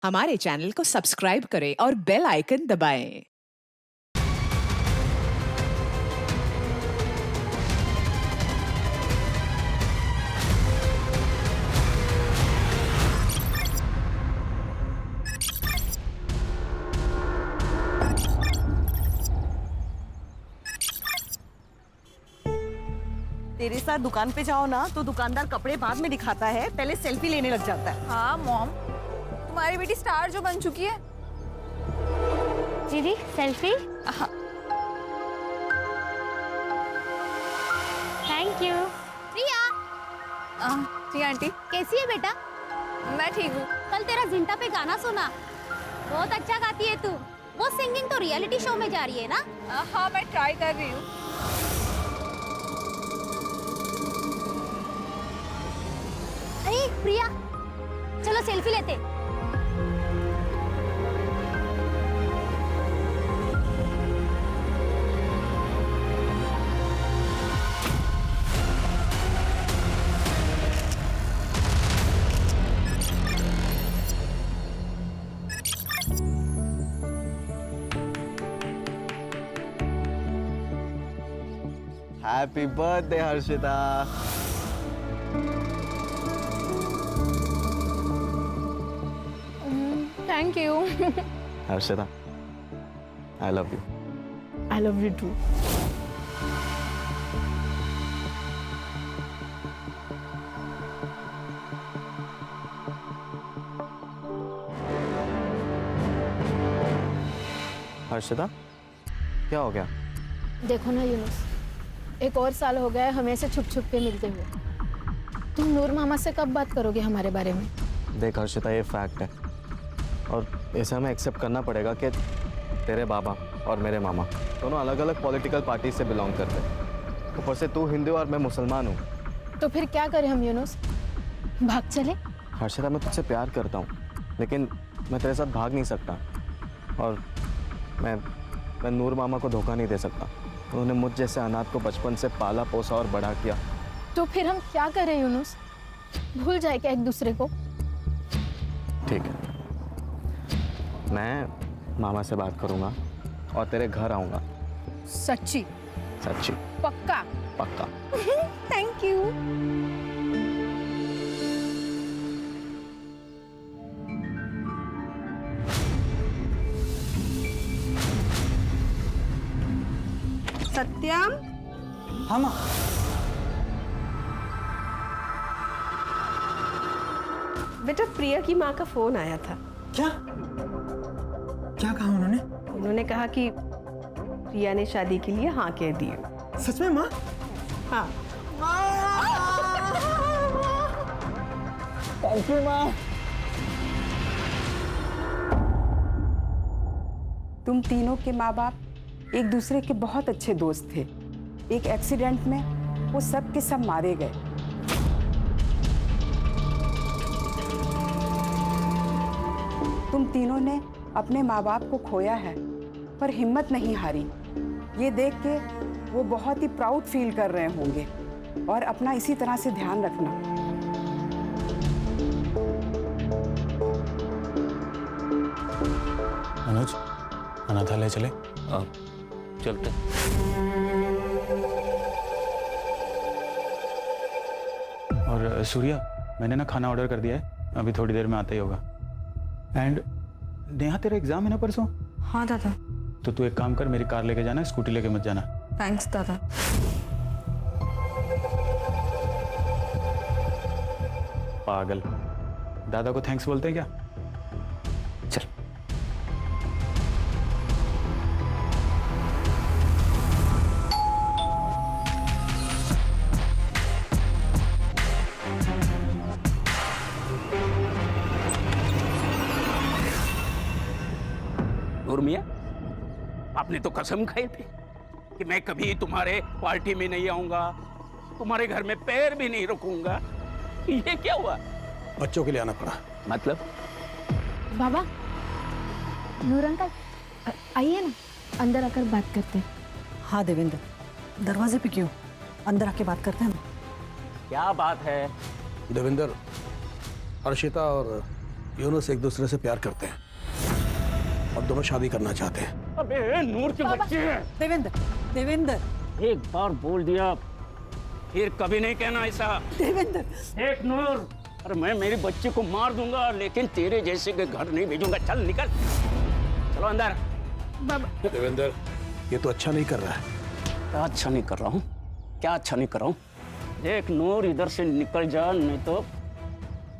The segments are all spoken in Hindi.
हमारे चैनल को सब्सक्राइब करें और बेल आइकन दबाएं। तेरे साथ दुकान पे जाओ ना तो दुकानदार कपड़े बाद में दिखाता है, पहले सेल्फी लेने लग जाता है। हाँ मॉम, तुम्हारी बेटी स्टार जो बन चुकी है। दीदी सेल्फी। Thank you. प्रिया। जी आंटी। कैसी है बेटा? मैं ठीक हूँ। कल तेरा जिंटा पे गाना सुना, बहुत अच्छा गाती है तू। वो सिंगिंग तो रियलिटी शो में जा रही है ना? हाँ मैं ट्राई कर रही हूँ। अरे प्रिया, चलो सेल्फी लेते। Happy birthday Harshita. Thank you. Harshita, I love you. I love you too. Harshita, क्या हो गया? देखो ना यूनुस, एक और साल हो गया है हमें ऐसे छुप छुप के मिलते हुए। तुम नूर मामा से कब बात करोगे हमारे बारे में? देख हर्षिता, ये फैक्ट है और इसे हमें एक्सेप्ट करना पड़ेगा कि तेरे बाबा और मेरे मामा दोनों अलग अलग पॉलिटिकल पार्टी से बिलोंग करते हैं। ऊपर से तू हिंदू और मैं मुसलमान हूँ। तो फिर क्या करें हम यूनुस? भाग चले? हर्षिता, मैं तुझसे प्यार करता हूँ लेकिन मैं तेरे साथ भाग नहीं सकता और मैं नूर मामा को धोखा नहीं दे सकता। उन्होंने मुझ जैसे अनाथ को बचपन से पाला पोसा और बड़ा किया। तो फिर हम क्या करें यूनुस? भूल जाए क्या एक दूसरे को? ठीक है, मैं मामा से बात करूंगा और तेरे घर आऊंगा। सच्ची? सच्ची? पक्का? पक्का। Thank you. सत्यम, हाँ माँ। बेटा प्रिया की माँ का फोन आया था। क्या क्या कहा उन्होंने? उन्होंने कहा कि प्रिया ने शादी के लिए हाँ कह दी है। सच में माँ? हाँ। थैंक यू माँ। तुम तीनों के माँ बाप एक दूसरे के बहुत अच्छे दोस्त थे। एक एक्सीडेंट में वो सब के सब मारे गए। तुम तीनों ने अपने माँ बाप को खोया है पर हिम्मत नहीं हारी। ये देख के वो बहुत ही प्राउड फील कर रहे होंगे और अपना इसी तरह से ध्यान रखना। मनोज, अनाथालय चले? चलते। और सूर्या, मैंने ना खाना ऑर्डर कर दिया है, अभी थोड़ी देर में आता ही होगा। एंड नेहा, तेरा एग्जाम है ना परसों? हाँ दादा। तो तू एक काम कर, मेरी कार लेके जाना, स्कूटी लेके मत जाना। थैंक्स दादा। पागल, दादा को थैंक्स बोलते हैं क्या? चल। नूर मियां, आपने तो कसम खाई थी कि मैं कभी तुम्हारे पार्टी में नहीं आऊंगा, तुम्हारे घर में पैर भी नहीं रखूंगा। ये क्या हुआ? बच्चों के लिए आना पड़ा। मतलब? बाबा, नूर अंकल, आइए ना, अंदर आकर बात करते हैं। हाँ देवेंद्र, दरवाजे पे क्यों? अंदर आके बात करते हैं ना। क्या बात है? देवेंद्र, हर्षिता और यूनुस एक दूसरे से प्यार करते हैं और दोनों शादी करना चाहते हैं। अबे नूर के बच्चे हैं। देवेंद्र, देवेंद्र, एक बार बोल दिया फिर कभी नहीं कहना ऐसा। देवेंद्र, देख नूर, अरे मैं मेरी बच्ची को मार दूंगा लेकिन तेरे जैसे के घर नहीं भेजूंगा। चल निकल, चलो अंदर। देवेंद्र, ये तो अच्छा नहीं कर रहा है। क्या अच्छा नहीं कर रहा हूँ? क्या अच्छा नहीं कर रहा हूँ? देख नूर, इधर से निकल जा नहीं तो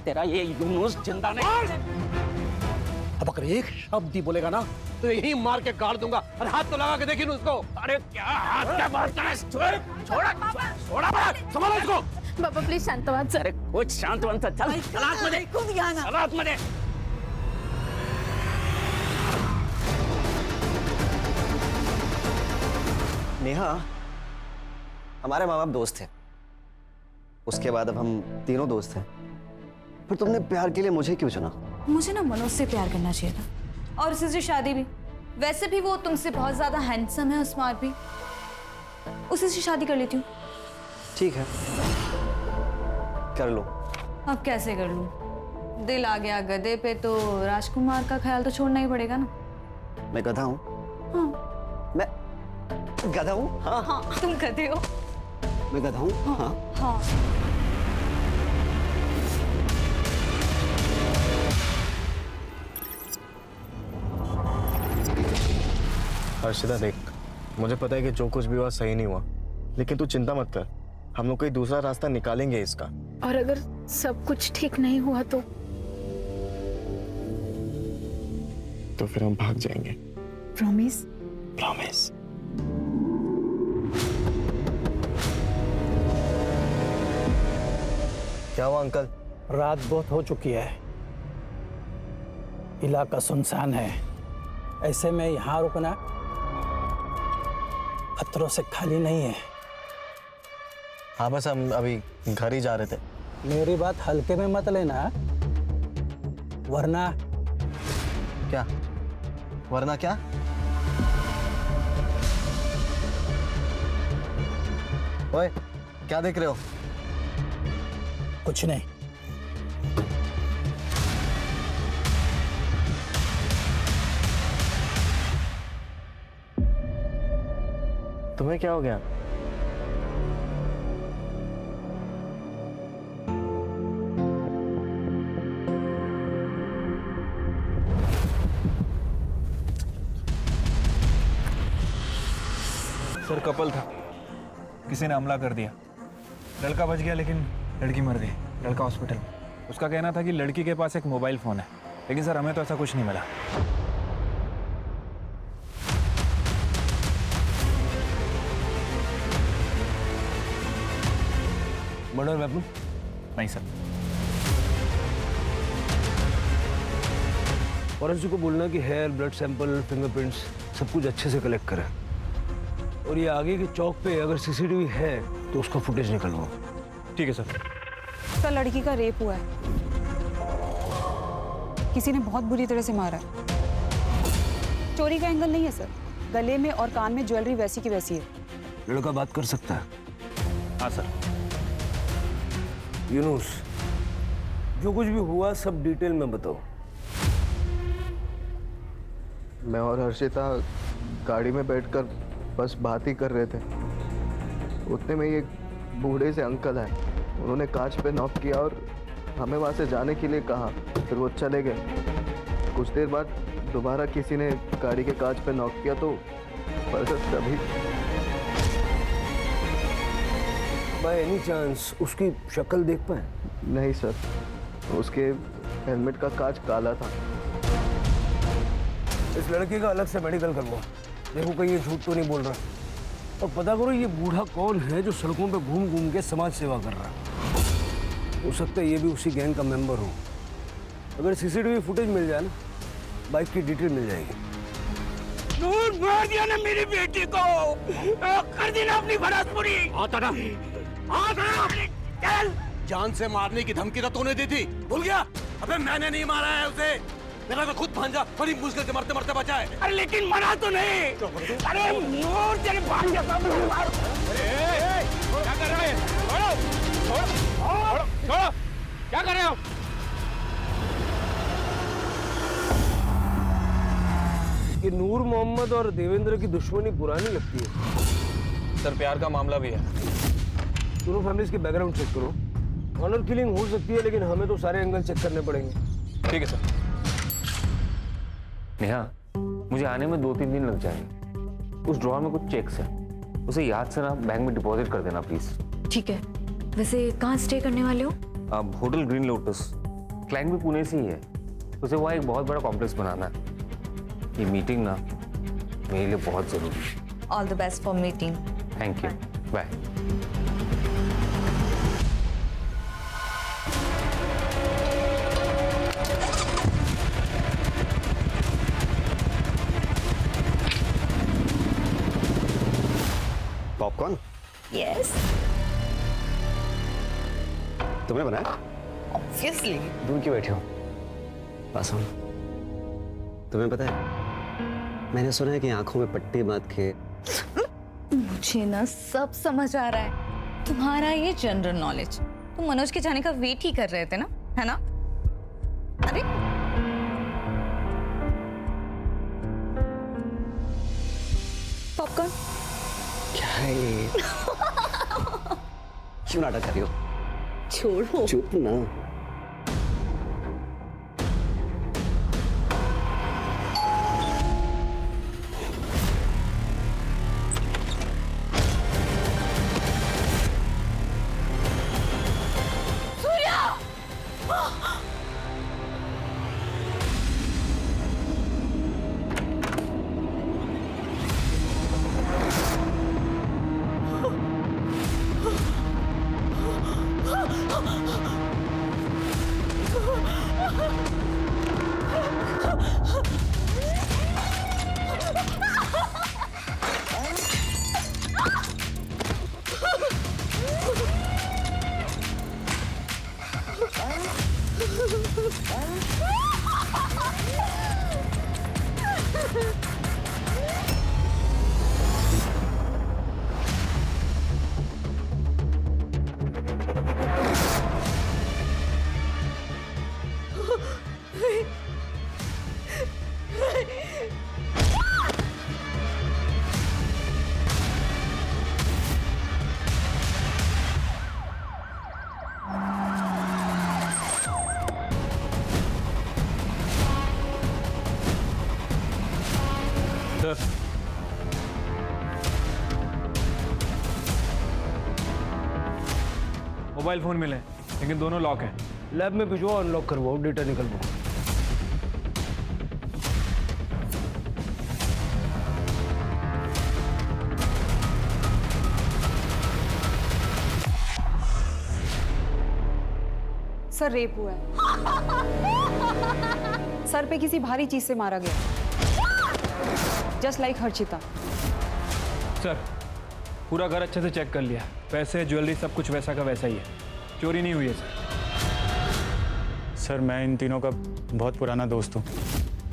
तेरा ये यूनुस जिंदा नहीं। अब अगर एक शब्द ही बोलेगा ना तो यही मार के गाड़ दूंगा। और हाथ तो लगा के देखिए उसको। अरे क्या हाथ क्या बात कर रहा है? छोड़ा संभालो इसको। बाबा प्लीज शांत हो सर। अरे कुछ शांत वन चल। सलाद में दे, खुद यहाँ ना। सलाद में दे। नेहा, हमारे माँ बाप दोस्त थे, उसके बाद अब हम तीनों दोस्त हैं। फिर तुमने प्यार के लिए मुझे क्यों चुना? मुझे ना मनोज से प्यार करना चाहिए था और उसी से शादी भी। वैसे भी वो तुमसे बहुत ज्यादा हैंडसम है और स्मार्ट भी। उसी से शादी कर लेती हूँ। ठीक है, कर लो। अब कैसे कर लूँ? दिल आ गया गधे पे तो राजकुमार का ख्याल तो छोड़ना ही पड़ेगा ना। मैं गधा हूँ? हाँ। मैं गधा हूँ? हाँ। हाँ, तुम गधे हो। मैं गधा हूँ? हाँ। हाँ। हर्षिता देख, मुझे पता है कि जो कुछ भी हुआ सही नहीं हुआ, लेकिन तू चिंता मत कर, हम लोग कोई दूसरा रास्ता निकालेंगे इसका। और अगर सब कुछ ठीक नहीं हुआ तो फिर हम भाग जाएंगे। प्रॉमिस? प्रॉमिस। क्या हुआ अंकल? रात बहुत हो चुकी है, इलाका सुनसान है, ऐसे में यहाँ रुकना खतरों से खाली नहीं है। हाँ, बस हम अभी घर ही जा रहे थे। मेरी बात हल्के में मत लेना, वरना। क्या? वरना क्या? ओए, क्या देख रहे हो? कुछ नहीं। तुम्हें क्या हो गया? सर कपल था, किसी ने हमला कर दिया। लड़का बच गया लेकिन लड़की मर गई। लड़का हॉस्पिटल में। उसका कहना था कि लड़की के पास एक मोबाइल फोन है, लेकिन सर हमें तो ऐसा कुछ नहीं मिला। Murder weapon? नहीं सर। फॉरेंसिक को बोलना कि हेयर, ब्लड सैंपल, फिंगरप्रिंट्स सब कुछ अच्छे से कलेक्ट करें। और ये आगे के चौक पे अगर सीसीटीवी है तो उसका फुटेज निकलवाओ। ठीक है सर। सर, लड़की का रेप हुआ है, किसी ने बहुत बुरी तरह से मारा है। चोरी का एंगल नहीं है सर, गले में और कान में ज्वेलरी वैसी की वैसी है। लड़का बात कर सकता है? हाँ सर। यूनुस, जो कुछ भी हुआ सब डिटेल में बताओ। मैं और हर्षिता गाड़ी में बैठकर बस बात ही कर रहे थे, उतने में एक बूढ़े से अंकल आए। उन्होंने कांच पे नॉक किया और हमें वहाँ से जाने के लिए कहा, फिर वो चले गए। कुछ देर बाद दोबारा किसी ने गाड़ी के कांच पे नॉक किया तो तभी। बाय एनी चांस उसकी शक्ल देख पाए? नहीं सर, उसके हेलमेट का कांच काला था। इस लड़के का अलग से मेडिकल करवाओ, देखो कहीं ये झूठ तो नहीं बोल रहा। और पता करो ये बूढ़ा कौन है जो सड़कों पे घूम घूम के समाज सेवा कर रहा है। हो सकता है ये भी उसी गैंग का मेंबर हो। अगर सीसीटीवी फुटेज मिल जाए ना, बाइक की डिटेल मिल जाएगी। नूर, मार दिया ना मेरी बेटी को, कर दी ना अपनी भड़ास पूरी। चल। जान से मारने की धमकी तो तूने दी थी, भूल गया? अबे मैंने नहीं मारा है उसे, मेरा तो खुद भांजा बड़ी मुश्किल से मरते मरते बचा है। अरे लेकिन मरा तो नहीं। अरे नूर, तेरे भांजा सामने मार। क्या कर रहे हैं? छोड़ो, छोड़ो, छोड़ो, क्या कर रहे हो? कि नूर मोहम्मद और देवेंद्र की दुश्मनी पुरानी लगती है। सर प्यार का मामला भी है। दोनों फैमिलीज के बैकग्राउंड चेक करो। ऑनर किलिंग हो सकती है, लेकिन हमें तो सारे एंगल चेक करने पड़ेंगे। ठीक है सर। नेहा, मुझे आने में 2-3 दिन लग जाएंगे। उस ड्रॉर में कुछ चेक्स है, उसे याद से ना बैंक में डिपॉजिट कर देना प्लीज। ठीक है। वैसे कहाँ स्टे करने वाले हो? अब होटल ग्रीन लोटस, क्लाइंट भी पुणे से ही है, उसे वहाँ एक बहुत बड़ा कॉम्प्लेक्स बनाना है। ये मीटिंग ना मेरे लिए बहुत जरूरी है। All the best for meeting. Thank you, bye. Popcorn? Yes. तुमने बनाया? ऑब्वियसली। दूर क्यों बैठे हो? पास आओ। तुम्हें पता है, मैंने सुना है कि आंखों में पट्टी बांध के। मुझे ना सब समझ आ रहा है। तुम्हारा ये जनरल नॉलेज, तुम मनोज के जाने का वेट ही कर रहे थे ना, है ना? अरे पॉपकॉर्न क्या है ये? क्यों नाटक कर रही हो? छोड़ो। चुप ना। मोबाइल फोन मिले, लेकिन दोनों लॉक है। लैब में भिजवाओ, अनलॉक करवाओ, डेटा निकलवाओ। सर रेप हुआ है। सर पे किसी भारी चीज से मारा गया, जस्ट लाइक हर्षिता। सर पूरा घर अच्छे से चेक कर लिया, पैसे ज्वेलरी सब कुछ वैसा का वैसा ही है, चोरी नहीं हुई है सर। सर मैं इन तीनों का बहुत पुराना दोस्त हूँ।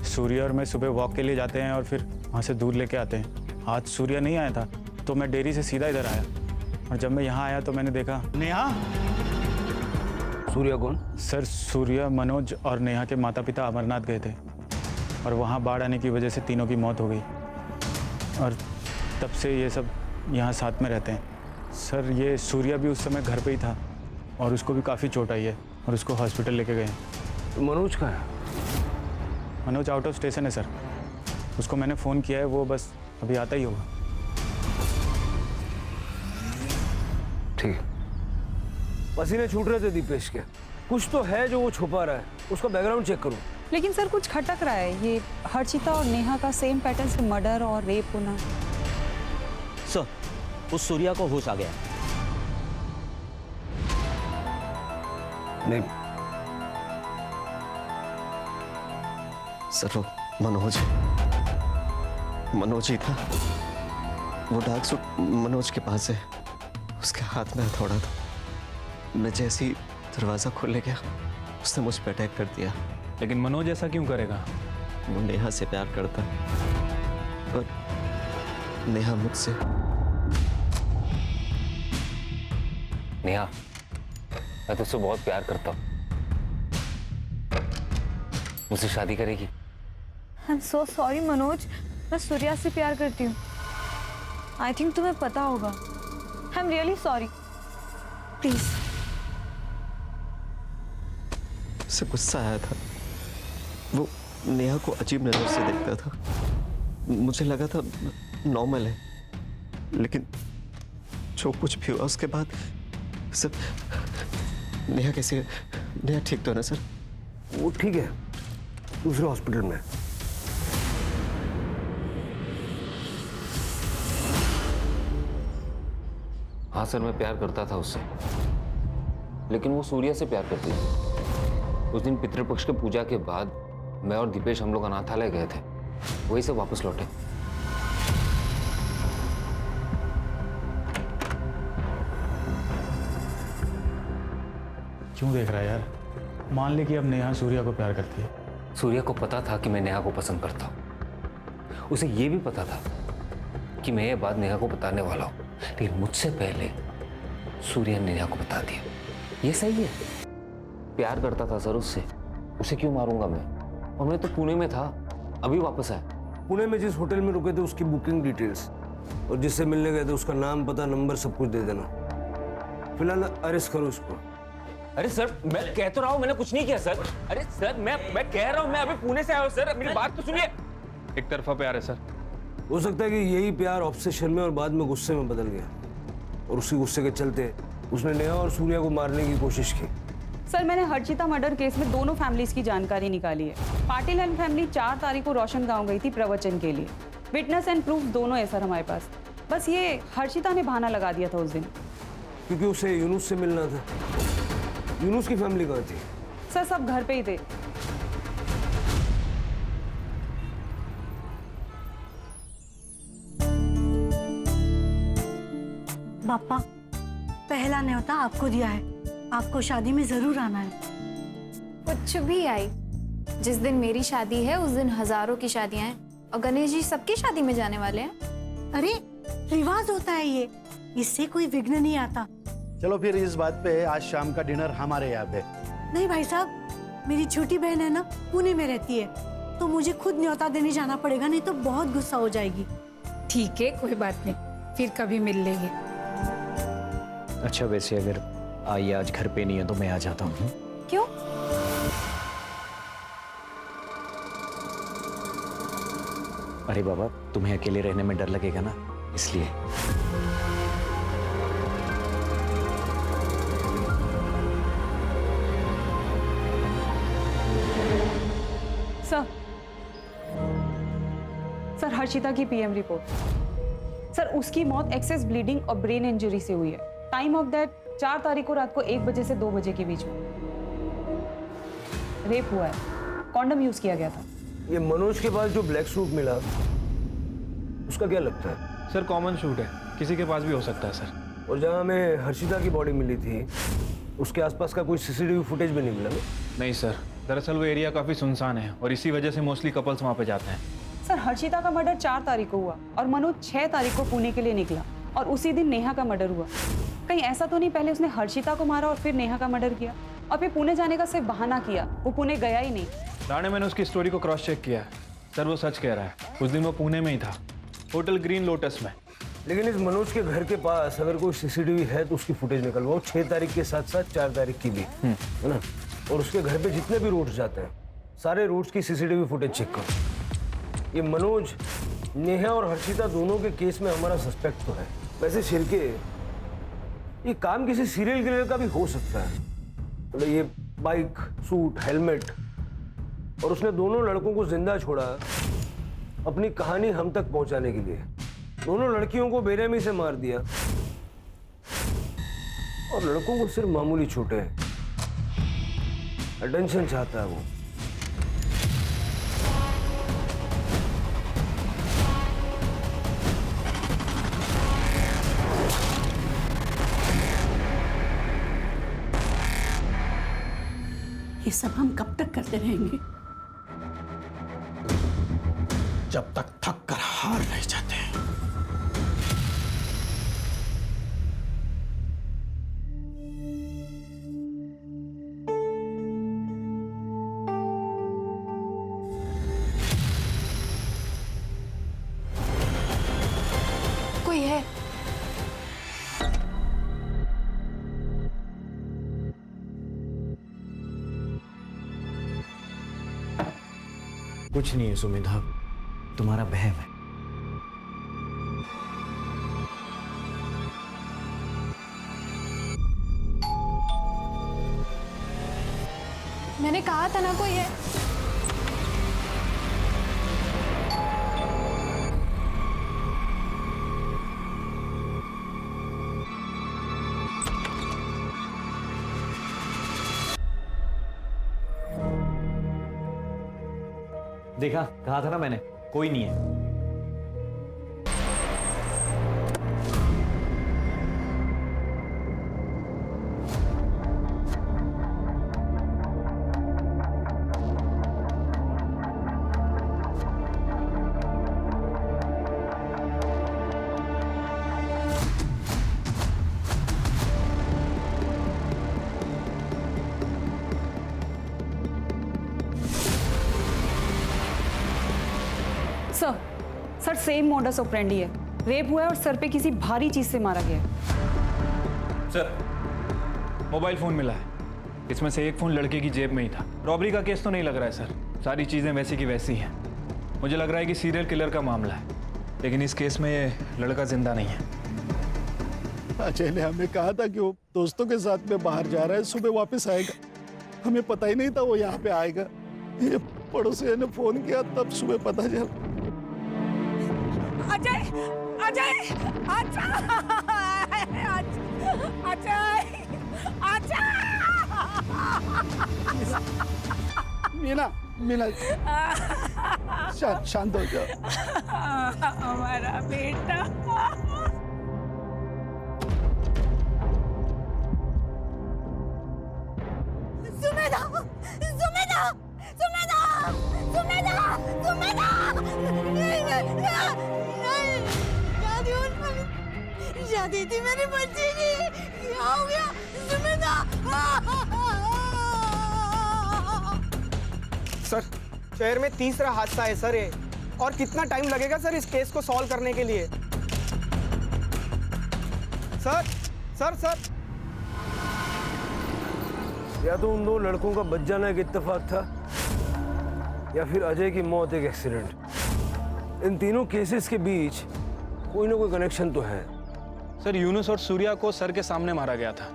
सूर्य और मैं सुबह वॉक के लिए जाते हैं और फिर वहाँ से दूध लेके आते हैं। आज सूर्य नहीं आया था तो मैं डेयरी से सीधा इधर आया, और जब मैं यहाँ आया तो मैंने देखा। नेहा? सूर्या कौन? सर सूर्य, मनोज और नेहा के माता पिता अमरनाथ गए थे और वहाँ बाढ़ आने की वजह से तीनों की मौत हो गई, और तब से ये सब यहाँ साथ में रहते हैं। सर ये सूर्य भी उस समय घर पे ही था और उसको भी काफ़ी चोट आई है और उसको हॉस्पिटल लेके गए। तो मनोज कहाँ है? मनोज आउट ऑफ स्टेशन है सर, उसको मैंने फ़ोन किया है, वो बस अभी आता ही होगा। ठीक। पसीने छूट रहे थे दीपेश के, कुछ तो है जो वो छुपा रहा है, उसका बैकग्राउंड चेक करो। लेकिन सर कुछ खटक रहा है, ये हर्षिता और नेहा का सेम पैटर्न से मर्डर और रेप होना। सर उस सूर्या को होश आ गया। नहीं सर वो मनोज ही था। वो डार्क सूट मनोज के पास है, उसके हाथ में हथौड़ा था। मैं जैसे ही दरवाजा खोलने गया उसने मुझ पर अटैक कर दिया। लेकिन मनोज ऐसा क्यों करेगा? वो नेहा से प्यार करता है और नेहा मुझसे। नेहा, मैं तुझसे बहुत प्यार करता हूँ, मुझसे शादी करेगी? I am so sorry Manoj, मैं सूर्या से प्यार करती हूँ। आई थिंक तुम्हें पता होगा। I am really sorry, please. उसे गुस्सा आया था, वो नेहा को अजीब नजर से देखता था। मुझे लगा था नॉर्मल है, लेकिन जो कुछ भी हुआ उसके बाद सब। नेहा कैसी है? नेहा ठीक तो है ना सर? वो ठीक है, दूसरे हॉस्पिटल में। हाँ सर, मैं प्यार करता था उससे, लेकिन वो सूर्या से प्यार करती थी। उस दिन पितृपक्ष के पूजा के बाद मैं और दीपेश हम लोग अनाथालय गए थे, वहीं से वापस लौटे। क्यों देख रहा है यार? मान ले कि अब नेहा सूर्या को प्यार करती है। सूर्या को पता था कि मैं नेहा को पसंद करता हूँ। उसे ये भी पता था कि मैं ये बात नेहा को बताने वाला हूँ, लेकिन मुझसे पहले सूर्या ने नेहा को बता दिया। ये सही है। प्यार करता था सर उससे, उसे क्यों मारूंगा मैं? और मैं तो पुणे में था, अभी वापस आया। पुणे में जिस होटल में रुके थे उसकी बुकिंग डिटेल्स और जिससे मिलने गए थे उसका नाम, पता, नंबर सब कुछ दे देना। फिलहाल अरेस्ट करो उसको। अरे सर, मैं कह तो रहा हूँ मैंने कुछ नहीं किया सर। अरे सर, मैं कह रहा हूँ मैं अभी पुणे से आया हूँ सर, मेरी बात तो सुनिए। एक तरफा प्यार है सर। हो सकता है कि यही प्यार ऑब्सेशन में और बाद में गुस्से में बदल गया, और उसी गुस्से के चलते उसने नेहा और सूर्या को मारने की कोशिश की। सर, मैंने हर्षिता मर्डर केस में दोनों फैमिलीज की जानकारी निकाली है। पाटिल एंड फैमिली 4 तारीख को रोशन गांव गई थी प्रवचन के लिए। विटनेस एंड प्रूफ दोनों है सर हमारे पास। बस ये हर्षिता ने बहाना लगा दिया था उस दिन, क्योंकि उसे यूनुस से मिलना था। यूनुस की फैमिली कहाँ थी? सर सब घर पे ही थे। पापा, पहला न्योता आपको दिया है, आपको शादी में जरूर आना है। कुछ भी आई, जिस दिन मेरी शादी है उस दिन हजारों की शादियां हैं, और गणेश जी सबकी शादी में जाने वाले हैं। अरे रिवाज होता है ये, इससे कोई विघ्न नहीं आता। चलो फिर इस बात पे आज शाम का डिनर हमारे यहाँ पे। नहीं भाई साहब, मेरी छोटी बहन है ना, पुणे में रहती है, तो मुझे खुद न्योता देने जाना पड़ेगा, नहीं तो बहुत गुस्सा हो जाएगी। ठीक है, कोई बात नहीं, फिर कभी मिल लेंगे। अच्छा, वैसे अगर आई आज घर पे नहीं है तो मैं आ जाता हूँ। क्यों? अरे बाबा, तुम्हें अकेले रहने में डर लगेगा ना, इसलिए। सर हर्षिता की पीएम रिपोर्ट। सर उसकी मौत एक्सेस ब्लीडिंग और ब्रेन इंजरी से हुई है। टाइम ऑफ डेथ 4 तारीख को रात को 1 बजे से 2 बजे के बीच में। रेप हुआ है, कॉन्डम यूज किया गया था। ये मनोज के पास जो ब्लैक सूट मिला, उसका क्या लगता है? सर कॉमन शूट है, किसी के पास भी हो सकता है सर। और जहाँ हमें हर्षिता की बॉडी मिली थी, उसके आसपास का कोई सीसीटीवी फुटेज भी नहीं मिला ना? नहीं सर, दरअसल वो एरिया काफी सुनसान है और इसी वजह से मोस्टली कपल्स वहाँ पे जाते हैं। सर हर्षिता का मर्डर 4 तारीख को हुआ और मनोज 6 तारीख को पुणे के लिए निकला, और उसी दिन नेहा का मर्डर हुआ। कहीं ऐसा तो नहीं पहले उसने हर्षिता को मारा और फिर नेहा का मर्डर किया, और फिर पुणे जाने का सिर्फ बहाना किया, वो पुणे गया ही नहीं। राणे, मैंने उसकी स्टोरी को क्रॉस चेक किया है सर, वो सच कह रहा है। उस दिन वो पुणे में ही था, होटल ग्रीन लोटस में। लेकिन इस मनोज के घर के पास अगर कोई सीसीटीवी है तो उसकी फुटेज निकलवाओ, 6 तारीख के साथ साथ 4 तारीख की भी, है ना? और उसके घर पे जितने भी रूट्स जाते हैं, सारे रूट्स की सीसीटीवी फुटेज चेक करो। ये मनोज, नेहा और हर्षिता दोनों के केस में हमारा सस्पेक्ट तो है। वैसे शिरके, ये काम किसी सीरियल किलर का भी हो सकता है। मतलब ये बाइक, सूट, हेलमेट, और उसने दोनों लड़कों को जिंदा छोड़ा अपनी कहानी हम तक पहुंचाने के लिए। दोनों लड़कियों को बेरहमी से मार दिया और लड़कों को सिर्फ मामूली चोटें हैं। अटेंशन चाहता है वो। ये सब हम कब तक करते रहेंगे? जब तक थक कर हार नहीं जाते। कुछ नहीं है सुमेधा, तुम्हारा बहम है। मैंने कहा था ना कोई है। देखा, कहा था ना मैंने, कोई नहीं है। सर सेम मॉडस ऑपरेंडी है। रेप हुआ है और सर पे किसी भारी चीज से मारा गया है। सर मोबाइल फोन मिला है, इसमें से एक फोन लड़के की जेब में ही था। रॉबरी का केस तो नहीं लग रहा है सर, सारी चीजें वैसी की वैसी हैं। मुझे लग रहा है कि सीरियल किलर का मामला है, लेकिन इस केस में ये लड़का जिंदा नहीं है। अजय ने हमें कहा था कि वो दोस्तों के साथ में बाहर जा रहा है, सुबह वापस आएगा। हमें पता ही नहीं था वो यहाँ पे आएगा। ये पड़ोसी ने फोन किया, तब सुबह पता चला। अजय अजय अजय अजय अजय मीना मीना शांत हो जाओ। हमारा बेटा। सुमेधा सुमेधा सुमेधा सुमेधा सुमेधा शादी थी मेरी बच्ची की, क्या हो गया सुमेधा? सर शहर में तीसरा हादसा है सर ये, और कितना टाइम लगेगा सर इस केस को सॉल्व करने के लिए? सर सर सर या तो उन दो लड़कों का बच जाना एक इत्तेफाक था, या फिर अजय की मौत एक एक्सीडेंट। इन तीनों केसेस के बीच कोई ना कोई कनेक्शन तो है। सर यूनुस और सूर्या को सर के सामने मारा गया था,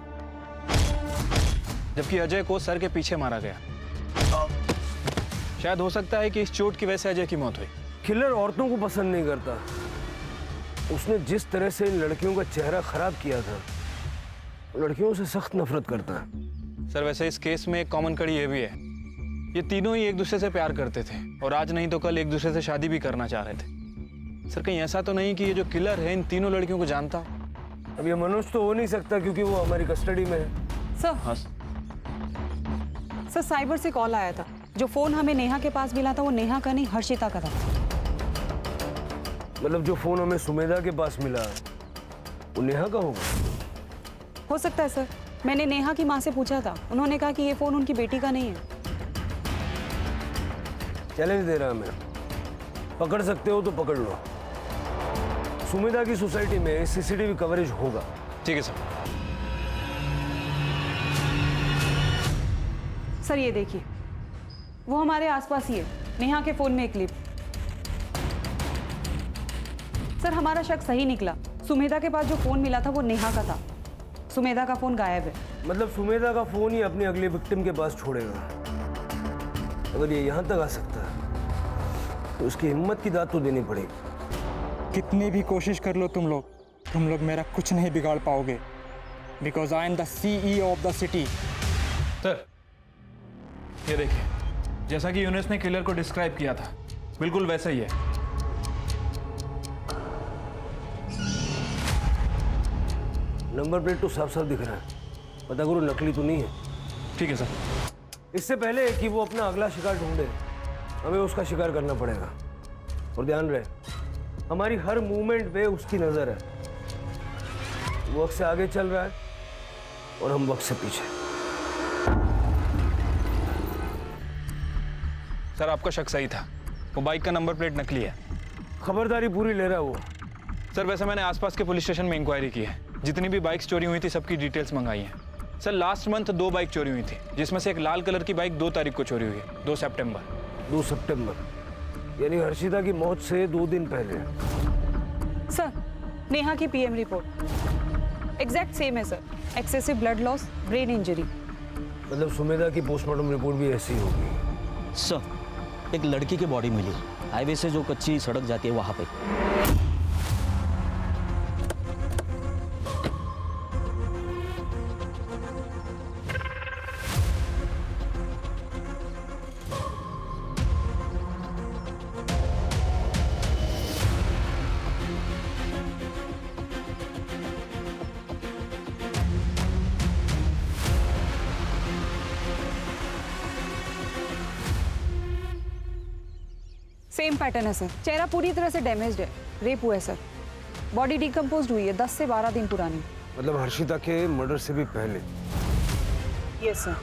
जबकि अजय को सर के पीछे मारा गया। शायद हो सकता है कि इस चोट की वजह से अजय की मौत हुई। किलर औरतों को पसंद नहीं करता। उसने जिस तरह से इन लड़कियों का चेहरा खराब किया था, लड़कियों से सख्त नफरत करता है। सर वैसे इस केस में एक कॉमन कड़ी ये भी है, ये तीनों ही एक दूसरे से प्यार करते थे और आज नहीं तो कल एक दूसरे से शादी भी करना चाह रहे थे। सर कहीं ऐसा तो नहीं कि ये जो किलर है इन तीनों लड़कियों को जानता? अब ये मनोज तो हो नहीं सकता क्योंकि वो हमारी कस्टडी में है। सर हाँ। सर साइबर से कॉल आया था, जो फोन हमें नेहा के पास मिला था वो नेहा का नहीं हर्षिता का था। मतलब जो फोन हमें सुमेधा के पास मिला वो नेहा का होगा? हो सकता है सर, मैंने नेहा की माँ से पूछा था, उन्होंने कहा कि ये फोन उनकी बेटी का नहीं है। चैलेंज दे रहा मैं, पकड़ सकते हो तो पकड़ लो। सुमेधा की सोसाइटी में सीसीटीवी कवरेज होगा। ठीक है सर। सर ये देखिए, वो हमारे आसपास ही है, नेहा के फोन में एक क्लिप। सर हमारा शक सही निकला, सुमेधा के पास जो फोन मिला था वो नेहा का था, सुमेधा का फोन गायब है। मतलब सुमेधा का फोन ही अपनी अगली विक्टिम के पास छोड़ेगा। अगर ये यहाँ तक आ सकता है तो उसकी हिम्मत की दाद तो देनी पड़ेगी। कितनी भी कोशिश कर लो तुम लोग मेरा कुछ नहीं बिगाड़ पाओगे, because I am the CEO of the city. Sir ये देखिए, जैसा कि यूनुस ने किलर को डिस्क्राइब किया था बिल्कुल वैसा ही है। नंबर प्लेट तो साफ साफ दिख रहा है, पता करो नकली तो नहीं है। ठीक है सर। इससे पहले कि वो अपना अगला शिकार ढूंढे, हमें उसका शिकार करना पड़ेगा। और ध्यान रहे, हमारी हर मूवमेंट पे उसकी नजर है। वो वक्त से आगे चल रहा है और हम वक्त से पीछे। सर आपका शक सही था, वो बाइक का नंबर प्लेट नकली है। खबरदारी पूरी ले रहा है वो। सर वैसे मैंने आसपास के पुलिस स्टेशन में इंक्वायरी की है, जितनी भी बाइक्स चोरी हुई थी सबकी डिटेल्स मंगाई हैं। सर लास्ट मंथ 2 बाइक चोरी हुई थी, जिसमें से एक लाल कलर की बाइक 2 तारीख को चोरी हुई है, 2 सितंबर। 2 सितंबर यानी हर्षिता की मौत से 2 दिन पहले। सर, नेहा की पीएम रिपोर्ट एग्जैक्ट सेम है sir. Excessive blood loss, brain injury. मतलब सुमेधा की पोस्टमार्टम रिपोर्ट भी ऐसी होगी। सर, एक लड़की की बॉडी मिली हाईवे से जो कच्ची सड़क जाती है वहां पे। सेम पैटर्न है सर। चेहरा पूरी तरह से डैमेज्ड है। रेप हुआ है सर। बॉडी डिकम्पोज्ड हुई है, 10 से 12 दिन पुरानी। मतलब हर्षिता के मर्डर से भी पहले। Yes sir.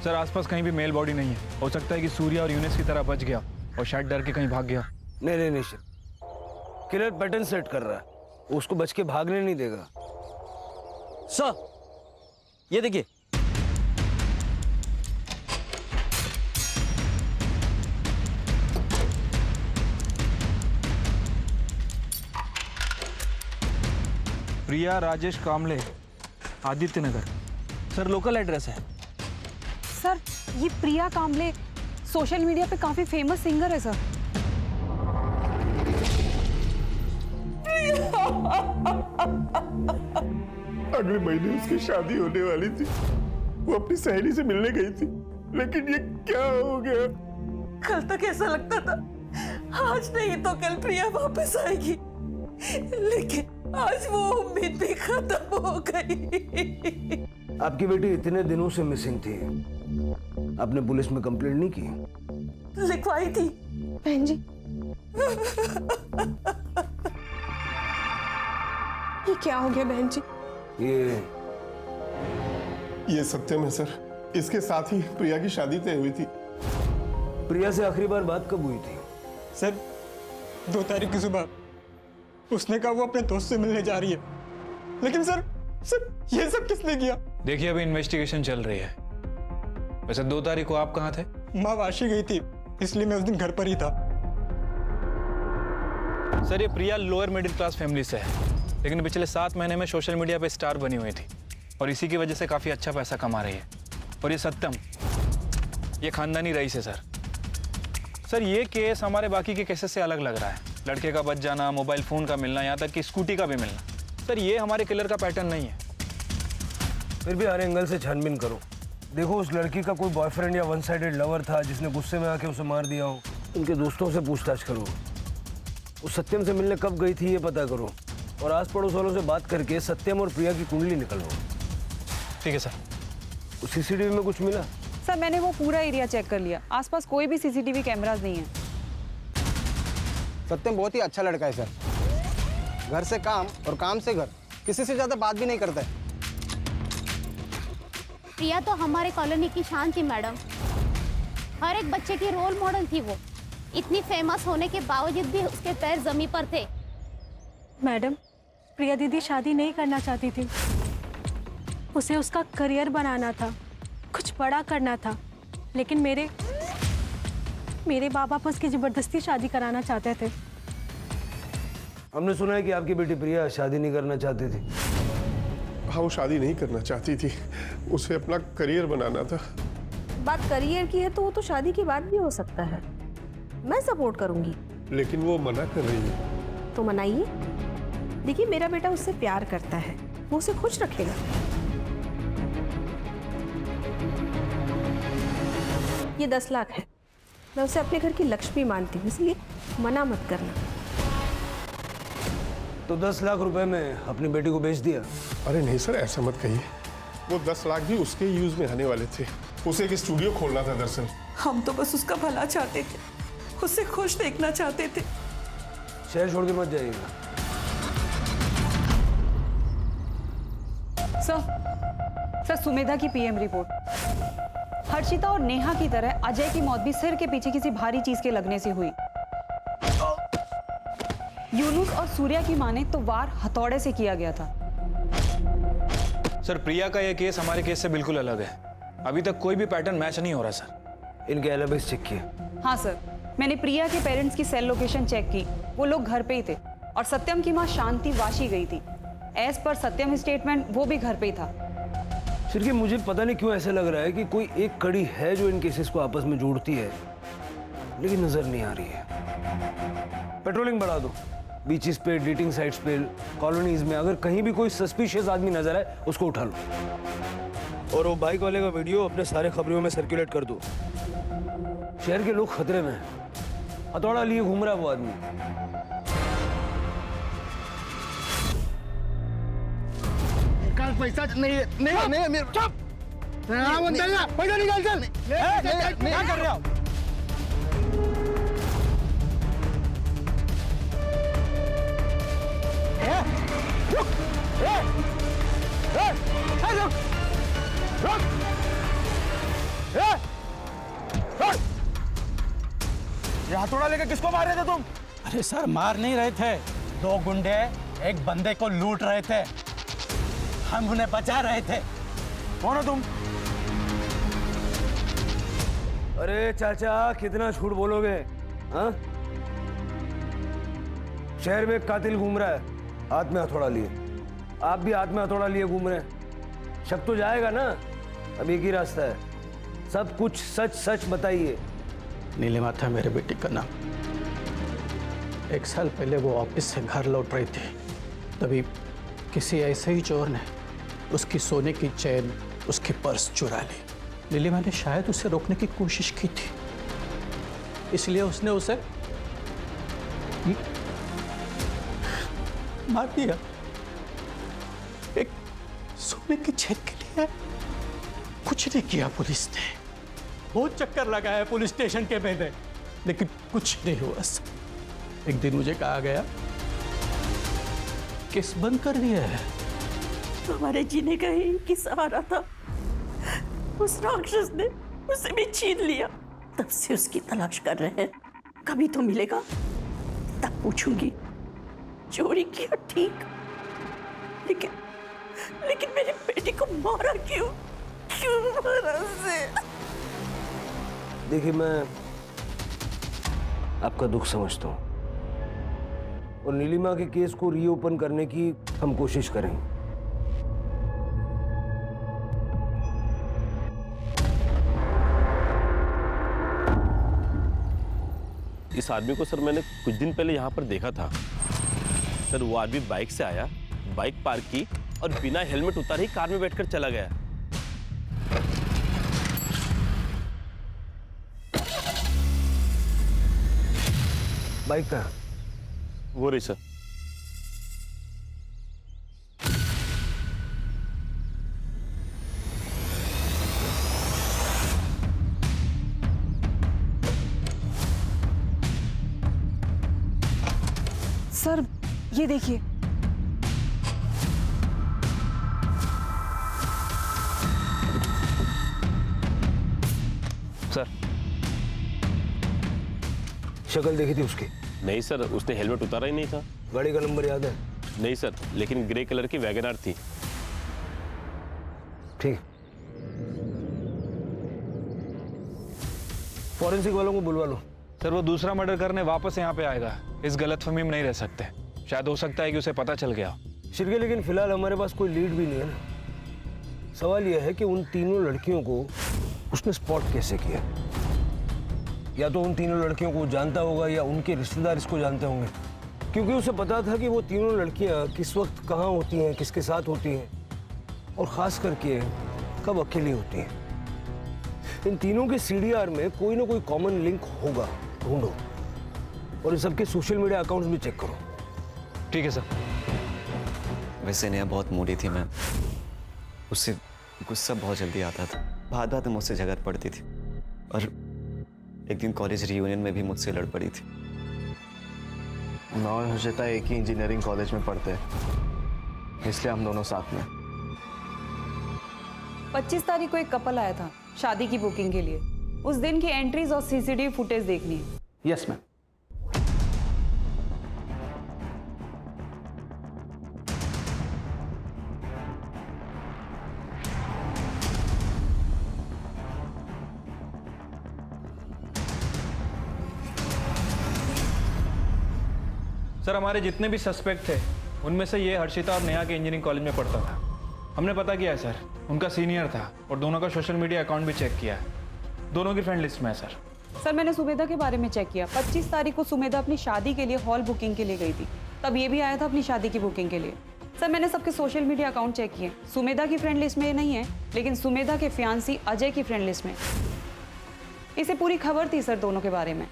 सर आसपास कहीं भी मेल बॉडी नहीं है। हो सकता है कि सूर्या और यूनिस की तरह बच गया और शायद डर के कहीं भाग गया। नहीं सर, किलर पैटर्न सेट कर रहा है, वो उसको बच के भागने नहीं देगा। सर, ये देखिए। प्रिया राजेश कामले, आदित्य नगर। सर लोकल एड्रेस है। सर, ये प्रिया कामले सोशल मीडिया पे काफी फेमस सिंगर है सर। अगले महीने उसकी शादी होने वाली थी। वो अपनी सहेली से मिलने गई थी, लेकिन ये क्या हो गया? कल तक ऐसा लगता था आज नहीं तो कल प्रिया वापस आएगी, लेकिन आज वो उम्मीद भी खत्म हो गई। आपकी बेटी इतने दिनों से मिसिंग थी, आपने पुलिस में कंप्लेंट नहीं की? लिखवाई थी बहन जी। ये क्या हो गया बहन जी? ये सत्यम है सर। इसके साथ ही प्रिया की शादी तय हुई थी। प्रिया से आखिरी बार बात कब हुई थी? सर, 2 तारीख की सुबह। उसने कहा वो अपने दोस्त से मिलने जा रही है, लेकिन सर ये सब किसने किया? देखिए अभी इन्वेस्टिगेशन चल रही है। वैसे 2 तारीख को आप कहाँ थे? माँ वाशी गई थी, इसलिए मैं उस दिन घर पर ही था। सर ये प्रिया लोअर मिडिल क्लास फैमिली से है, लेकिन पिछले 7 महीने में सोशल मीडिया पे स्टार बनी हुई थी और इसी की वजह से काफी अच्छा पैसा कमा रही है। और ये सत्यम, ये खानदानी रईस है सर। सर ये केस हमारे बाकी के केसेस से अलग लग रहा है। लड़के का बच जाना, मोबाइल फोन का मिलना, यहाँ तक कि स्कूटी का भी मिलना। सर ये हमारे किलर का पैटर्न नहीं है। फिर भी हर एंगल से छानबीन करो। देखो उस लड़की का कोई बॉयफ्रेंड या वन साइडेड लवर था जिसने गुस्से में आके उसे मार दिया हो। उनके दोस्तों से पूछताछ करो। उस सत्यम से मिलने कब गई थी ये पता करो, और आस पड़ोस वालों से बात करके सत्यम और प्रिया की कुंडली निकलवाओ। ठीक है सर। उस सीसीटीवी में कुछ मिला? सर मैंने वो पूरा एरिया चेक कर लिया, आसपास कोई भी सीसीटीवी कैमरास नहीं है। सत्यम बहुत ही अच्छा लड़का है सर। घर से काम और काम से घर, किसी से ज्यादा बात भी नहीं करता है। प्रिया तो हमारे कॉलोनी की शान थी मैडम। हर एक बच्चे की रोल मॉडल थी वो। इतनी फेमस होने के बावजूद भी उसके पैर जमीन पर थे। मैडम, प्रिया दीदी शादी नहीं करना चाहती थी। उसे उसका करियर बनाना था, कुछ बड़ा करना था, लेकिन मेरे बाबा बस की जबरदस्ती शादी कराना चाहते थे। हमने सुना है कि आपकी बेटी प्रिया शादी नहीं करना चाहती थी। हाँ, वो शादी नहीं करना चाहती थी, उसे अपना करियर बनाना था। बात करियर की है तो वो तो शादी की बात भी हो सकता है। मैं सपोर्ट करूंगी। लेकिन वो मना कर रही है। तो मनाइए। देखिए मेरा बेटा उससे प्यार करता है, वो उसे खुश रखेगा। ये 10 लाख है, मैं उसे अपने घर की लक्ष्मी मानती हूँ, इसलिए मना मत करना। तो 10 लाख रुपए में अपनी बेटी को बेच दिया? अरे नहीं सर, ऐसा मत कहिए। वो 10 लाख भी उसके यूज में आने वाले थे। उसे एक स्टूडियो खोलना था दरअसल। हम तो बस उसका भला चाहते थे, उसे खुश देखना चाहते थे। शहर छोड़ के मत जाइएगा। सर सुमेधा की पीएम रिपोर्ट। हर्षिता और नेहा की तरह अजय की मौत भी सिर के पीछे किसी भारी चीज के लगने से हुई। यूनुस और सूर्या की माने तो वार हथौड़े से किया गया था। सर प्रिया का यह केस हमारे केस से बिल्कुल अलग है। अभी तक कोई भी पैटर्न मैच नहीं हो रहा सर। इनके एलिबीज चेक किए? हाँ सर, मैंने प्रिया के पेरेंट्स की सेल लोकेशन चेक की। वो लोग घर पे ही थे और सत्यम की माँ शांति वाशी गई थी। एज पर सत्यम स्टेटमेंट वो भी घर पे ही था। सिर्फ मुझे पता नहीं क्यों ऐसा लग रहा है कि कोई एक कड़ी है जो इन केसेस को आपस में जोड़ती है, लेकिन नजर नहीं आ रही है। पेट्रोलिंग बढ़ा दो, बीचेस पे, डेटिंग साइट्स पे, कॉलोनीज में। अगर कहीं भी कोई सस्पिशियस आदमी नजर आए उसको उठा लो। और वो बाइक वाले का वीडियो अपने सारे खबरों में सर्कुलेट कर दो। शहर के लोग खतरे में हैं। हथौड़ा लिए घूम रहा है वो आदमी। पैसा नहीं मेरे चुप। पैसा निकाल चल। क्या कर रहे हो? ये हथौड़ा लेकर किसको मार रहे थे तुम? अरे सर, मार नहीं रहे थे। दो गुंडे एक बंदे को लूट रहे थे, हम उन्हें बचा रहे थे। कौन हो तुम? अरे चाचा, कितना झूठ बोलोगे? हाँ, शहर में एक कातिल घूम रहा है हाथ में हथौड़ा लिए। आप भी हाथ में हथौड़ा लिए घूम रहे हैं। शक तो जाएगा ना। अब एक ही रास्ता है, सब कुछ सच सच बताइए। नीलिमा था मेरे बेटे का नाम। 1 साल पहले वो ऑफिस से घर लौट रही थी, तभी किसी ऐसे ही चोर ने उसकी सोने की चेन, उसकी पर्स चुरा ली। नीलिमा ने शायद उसे रोकने की कोशिश की थी, इसलिए उसने उसे मार दिया। एक सोने की चेन के लिए कुछ नहीं किया पुलिस ने। बहुत चक्कर लगाया पुलिस स्टेशन के मैंने, लेकिन कुछ नहीं हुआ। एक दिन मुझे कहा गया केस बंद कर दिया है। हमारे जीने का ही एक ही सहारा था, उस राक्षस ने उसे भी छीन लिया। तब से उसकी तलाश कर रहे हैं, कभी तो मिलेगा तब पूछूंगी। चोरी किया ठीक, लेकिन मेरे बेटे को मारा क्यों? क्यों मारा उसे? देखिए, मैं आपका दुख समझता हूँ और नीलिमा के केस को रीओपन करने की हम कोशिश करेंगे। इस आदमी को सर मैंने कुछ दिन पहले यहाँ पर देखा था। सर वो आदमी बाइक से आया, बाइक पार्क की और बिना हेलमेट उतारे ही कार में बैठकर चला गया। बाइक का वो रही सर। सर ये देखिए, सर शक्ल देखी थी उसकी? नहीं सर, उसने हेलमेट उतारा ही नहीं था। गाड़ी का नंबर याद है? नहीं सर, लेकिन ग्रे कलर की वैगनआर थी। ठीक, फॉरेंसिक वालों को बुलवा लो। सर वो दूसरा मर्डर करने वापस यहाँ पे आएगा, इस गलतफहमी में नहीं रह सकते। शायद हो सकता है कि उसे पता चल गया। शिरके, लेकिन फिलहाल हमारे पास कोई लीड भी नहीं है ना। सवाल यह है कि उन तीनों लड़कियों को उसने स्पॉट कैसे किया? या तो उन तीनों लड़कियों को जानता होगा या उनके रिश्तेदार इसको जानते होंगे, क्योंकि उसे पता था कि वो तीनों लड़कियां किस वक्त कहाँ होती हैं, किसके साथ होती हैं और ख़ास करके कब अकेली होती हैं। इन तीनों के CDR में कोई ना कोई कॉमन लिंक होगा, ढूंढो और इन सबके सोशल मीडिया अकाउंट्स भी चेक करो। ठीक है सर। वैसे नेहा बहुत मूडी थी मैम, उससे गुस्सा बहुत जल्दी आता था, बात बात में मुझसे झगड़ पड़ती थी और एक दिन कॉलेज रियूनियन में भी मुझसे लड़ पड़ी थी। मैं और हर्षिता एक ही इंजीनियरिंग कॉलेज में पढ़ते हैं, इसलिए हम दोनों साथ में। 25 तारीख को एक कपल आया था शादी की बुकिंग के लिए। उस दिन की एंट्रीज और CCTV फुटेज देखनी है। Yes ma'am. सर हमारे जितने भी सस्पेक्ट थे उनमें से ये हर्षिता और नेहा के इंजीनियरिंग कॉलेज में पढ़ता था। हमने पता किया है सर, उनका सीनियर था और दोनों का सोशल मीडिया अकाउंट भी चेक किया है। दोनों की फ्रेंड लिस्ट में है सर। सर मैंने सुमेधा के बारे में चेक किया। 25 तारीख को सुमेधा अपनी शादी के लिए हॉल बुकिंग के लिए गई थी, तब ये भी आया था अपनी शादी की बुकिंग के लिए। सर मैंने सबके सोशल मीडिया अकाउंट चेक किए। सुमेधा की फ्रेंड लिस्ट में ये नहीं है, लेकिन सुमेधा के फियांसी अजय की फ्रेंड लिस्ट में। इसे पूरी खबर थी सर दोनों के बारे में।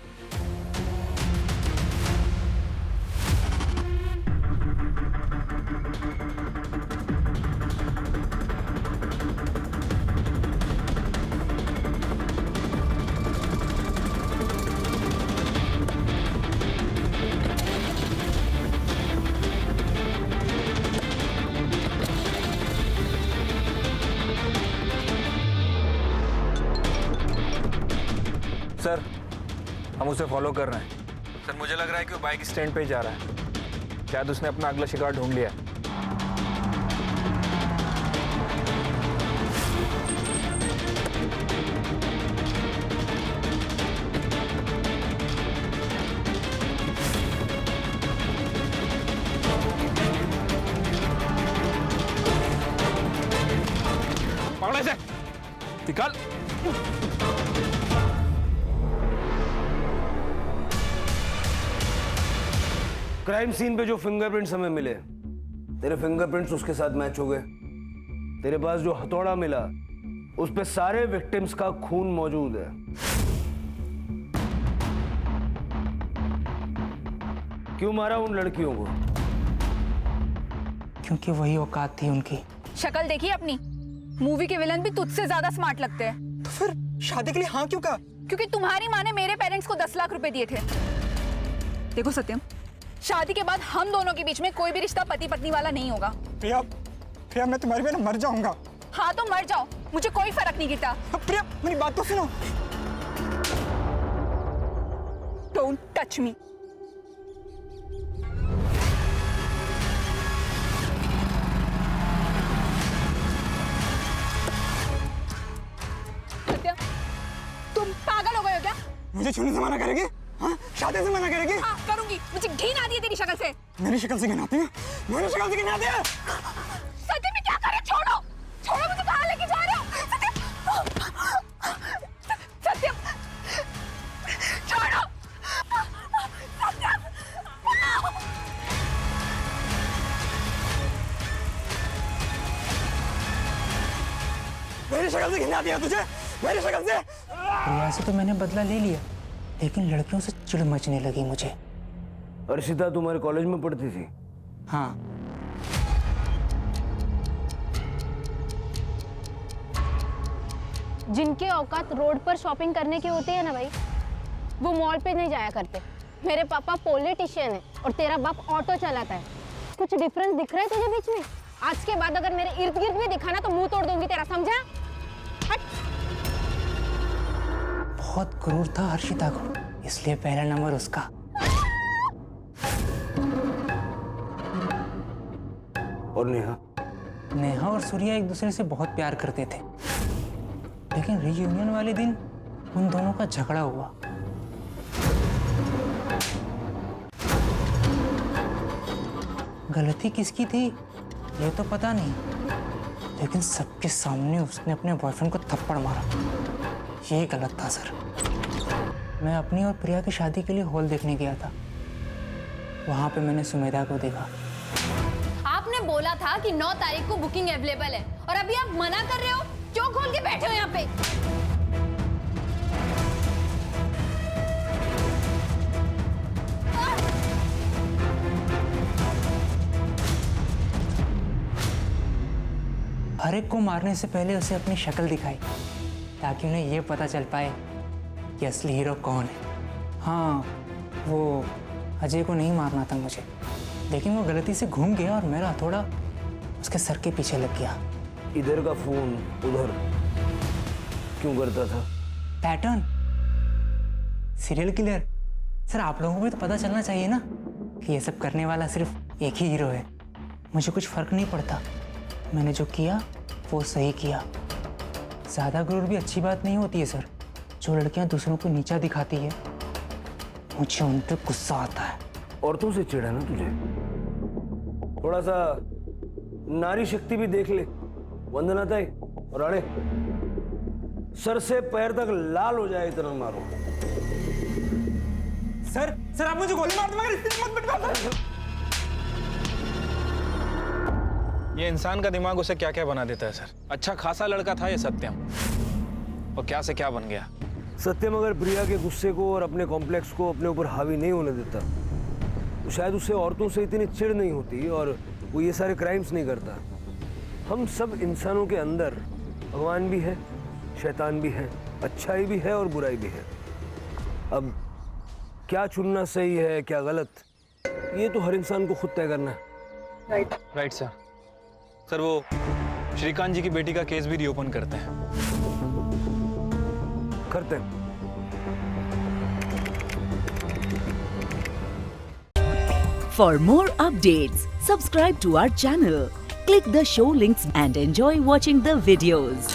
सर हम उसे फॉलो कर रहे हैं। सर मुझे लग रहा है कि वो बाइक स्टैंड पे ही जा रहा है। शायद उसने अपना अगला शिकार ढूंढ लिया है। पकड़ो इसे, निकाल। क्राइम सीन पे जो फिंगरप्रिंट्स हमें मिले, तेरे फिंगरप्रिंट्स उसके साथ मैच हो गए। तेरे पास जो हथौड़ा मिला उस पे सारे विक्टिम्स का खून मौजूद है। क्यों मारा उन लड़कियों को? क्योंकि वही औकात थी उनकी। शक्ल देखी अपनी? मूवी के विलन भी तुझसे ज्यादा स्मार्ट लगते हैं। तो फिर शादी के लिए हाँ क्यों कहा? क्योंकि तुम्हारी माँ ने मेरे पेरेंट्स को 10 लाख रुपए दिए थे। देखो सत्यम, शादी के बाद हम दोनों के बीच में कोई भी रिश्ता पति पत्नी वाला नहीं होगा। प्रिया, प्रिया मैं तुम्हारी वजह मर जाऊंगा। हाँ तो मर जाओ, मुझे कोई फर्क नहीं गिरता। प्रिया मेरी बात तो सुनो। Don't touch me. सत्यम, तुम पागल हो गए हो क्या? मुझे छूने से मना करेगी? हाँ? शादी से मना करेगी? हाँ करूंगी। मुझे घिन आती है तेरी शक्ल से। मेरी शक्ल से घिन आती है? मेरी शक्ल से घिन आती है? सत्यम मैं क्या कर रही हूँ? छोड़ो, छोड़ो, मुझे कहाँ लेके जा रहे हो? सत्यम, सत्यम, छोड़ो, सत्यम। मेरी शक्ल से घिन आती है तुझे? मेरी शक्ल से? प्रिया से तो मैंने बदला ले लिया, लेकिन लड़कियों से चिढ़ मचने लगी मुझे। अर्शिता तुम्हारे कॉलेज में पढ़ती थी? हाँ। जिनके औकात रोड पर शॉपिंग करने के होते हैं ना भाई, वो मॉल पे नहीं जाया करते। मेरे पापा पॉलिटिशियन है और तेरा बाप ऑटो चलाता है। कुछ डिफरेंस दिख रहा है तुझे बीच में? आज के बाद अगर मेरे इर्द गिर्द भी दिखा ना तो मुंह तोड़ दूंगी तेरा, समझा? हट। बहुत क्रूर था हर्षिता को, इसलिए पहला नंबर उसका। और नेहा? नेहा और सूर्या एक दूसरे से बहुत प्यार करते थे, लेकिन रियूनियन वाले दिन उन दोनों का झगड़ा हुआ। गलती किसकी थी ये तो पता नहीं, लेकिन सबके सामने उसने अपने बॉयफ्रेंड को थप्पड़ मारा। ये गलत था सर। मैं अपनी और प्रिया की शादी के लिए हॉल देखने गया था। वहां पे मैंने सुमेधा को देखा। आपने बोला था कि 9 तारीख को बुकिंग अवेलेबल है और अभी आप मना कर रहे हो। क्यों खोल के बैठे हो यहाँ पे? हर एक को मारने से पहले उसे अपनी शक्ल दिखाई, ताकि उन्हें ये पता चल पाए कि असली हीरो कौन है। हाँ, वो अजय को नहीं मारना था मुझे, लेकिन वो गलती से घूम गया और मेरा हथौड़ा उसके सर के पीछे लग गया। इधर का फोन उधर क्यों करता था? Pattern, serial killer. सर आप लोगों को भी तो पता चलना चाहिए ना कि ये सब करने वाला सिर्फ एक ही हीरो है। मुझे कुछ फर्क नहीं पड़ता, मैंने जो किया वो सही किया। ज़्यादा गुरूर भी अच्छी बात नहीं होती है सर। जो लड़कियां दूसरों को नीचा दिखाती है, मुझे उन पर गुस्सा आता है। औरतों से चिढ़ है ना तुझे? थोड़ा सा नारी शक्ति भी देख ले। वंदना ताई और अड़े सर से पैर तक लाल हो जाए इतना मारो। सर आप मुझे गोली मार दो मगर इतनी मत पिटवा। ये इंसान का दिमाग उसे क्या क्या बना देता है सर। अच्छा खासा लड़का था ये सत्यम, और क्या से क्या बन गया। सत्यम अगर प्रिया के गुस्से को और अपने कॉम्प्लेक्स को अपने ऊपर हावी नहीं होने देता तो शायद उससे औरतों से इतनी चिढ़ नहीं होती और वो ये सारे क्राइम्स नहीं करता। हम सब इंसानों के अंदर भगवान भी है, शैतान भी है, अच्छाई भी है और बुराई भी है। अब क्या चुनना सही है क्या गलत, ये तो हर इंसान को खुद तय करना है। राइट सर वो श्रीकांत जी की बेटी का केस भी रीओपन करते हैं। करते हैं। For more updates, subscribe to our channel, click the show links and enjoy watching the videos.